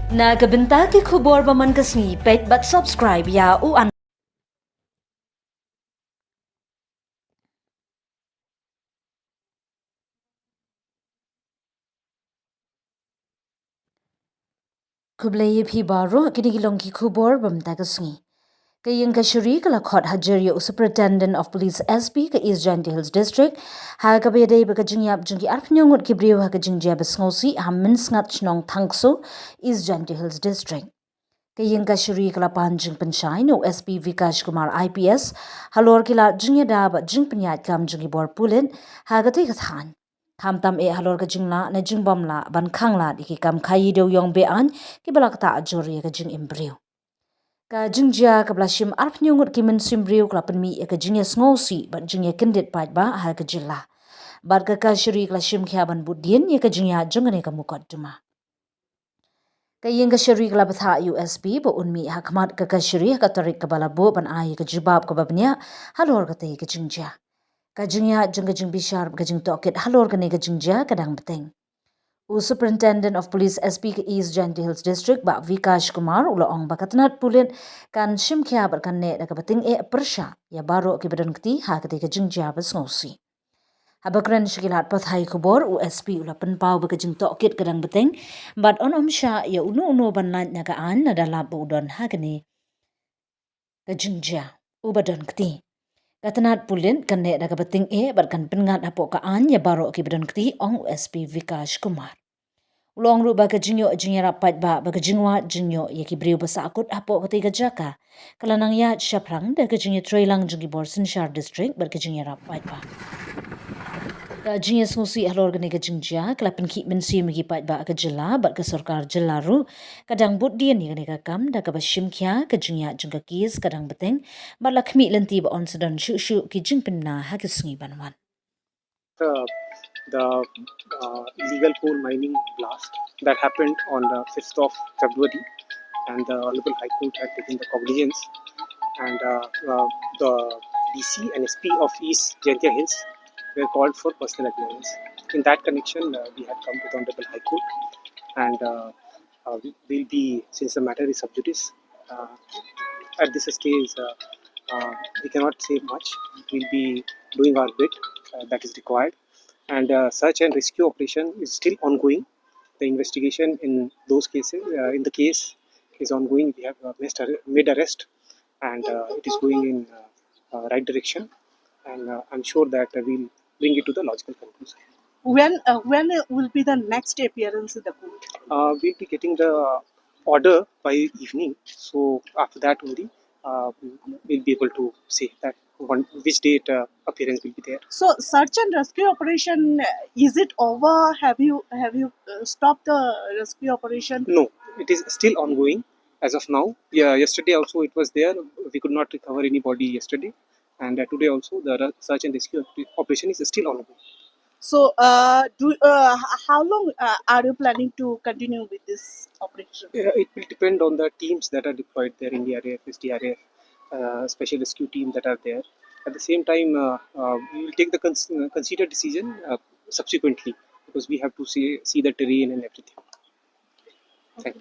Nagabenta ki khubor ba man kasni pet but subscribe ya u an Kublai phi baro kini gilong ki khubor bam ta kasni Kayang Kashuri kala Khot Hajir ya Superintendent of Police SP ka EJHills District ha ka bede ba ka Jingiap jungi arpnyon ngut ki brio ha ka Jingiap sngosi ha min sngat chnong thangso EJHills District Kayang Kashuri kala panjing penshai no SP Vikash Kumar IPS halor kila jingya da ba jing penyat kam jungi bor pulin ha ka ti ka than tham tam e halor ka jingla na jingbom la ban khangla di ki kam khai Dewïong Be-aiñ ki balak ta ajori ka jing imbrio Ka jingjia ka blashim arpnyo ngut ki min simbriu kla penmi ka jingya sngosi bat jingya kendit pat ba ha ka jilla bat ka shiri kla shim kya ban budien ye ka jingya jongane ka mukot duma ka yeng ka shiri kla batha USP bo unmi ha khmat ka shiri ka tarik ka balabo ban ai ka jibab ka babnya halor ka te ka jingjia ka jingya jong ka jing Bishar ka jing toket halor ka ne ka jingjia ka dang beteng Superintendent of Police SP ke EJHills District ba Vikash Kumar uloong bakatnat pulin kan shimkhya barkan ne daga bating e persha ya baro ke badan kti ha ke jingjia bas ngosi habakran shikilat pathai khubor USP ulapan pau ba jing tokit kadang beteng but on sha ya uno banlan naga an na dalap udon ha ke ka jingjia ubadan kti Katanat pulin kan ne daga bating e barkan pengat apo ka an ya baro ke badan kti ong USP Vikash Kumar Ulong ru baga jingyo jingya rapat ba baga jingwa jingyo ya ki briu basa akut apo kati ka jaka kalanang ya shaprang da ka jingya trailang jingi borsin shar district bar ka jingya rapat ba ka jingya smusi halor gani ka jingja kalapin ki minsi migi pat ba ka jilla bar ka sarkar jilla ru kadang buddi ni gani ka kam da ka bashim kya ka jingya jingka kis kadang beteng bar lakmi lenti ba on sadan shu ki jingpin na ha ka sngi banwan the illegal coal mining blast that happened on the 5th of February, and the Honorable High Court had taken the cognizance, and the DC and SP of EJHills were called for personal appearance. In that connection, we had come to the Honorable High Court, and we'll be, since the matter is sub judice, at this stage, we cannot say much. We'll be doing our bit that is required, and search and rescue operation is still ongoing. The investigation in those cases, in the case, is ongoing. We have made arrest, and it is going in right direction, and I'm sure that we'll bring it to the logical conclusion. When will be the next appearance in the court? We'll be getting the order by evening, so after that only we'll be able to say that which date appearance will be there. So search and rescue operation, is it over? Have you stopped the rescue operation? No, it is still ongoing as of now. Yeah, yesterday also it was there. We could not recover any body yesterday, and today also the search and rescue operation is still ongoing. So how long are you planning to continue with this operation? It will depend on the teams that are deployed there in the RAF, SDRF, special rescue team that are there. At the same time, we will take the considered decision subsequently, because we have to see the terrain and everything.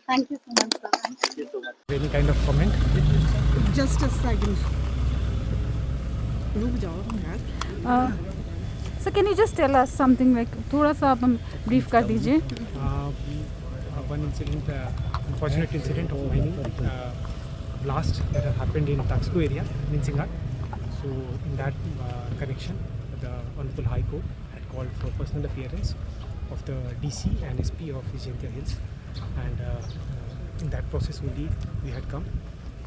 Thank you so much, sir. Thank you so much. Any kind of comment? Just a second. So can you just tell us something like थोड़ा सा आप brief कर दीजिए? One incident, unfortunate incident of mining blast that had happened in Taxco area, Ninsingat. So in that connection, the Honorable High Court had called for personal appearance of the DC and SP of EJHills, and in that process only we had come.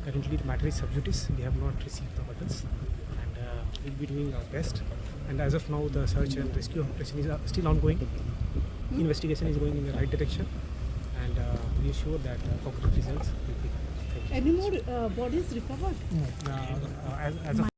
Currently the matter is sub judice. We have not received the orders, and we'll be doing our best. And as of now, the search and rescue operation is still ongoing. Investigation is going in the right direction, and we are sure that concrete results will be. Any more bodies recovered? No, as of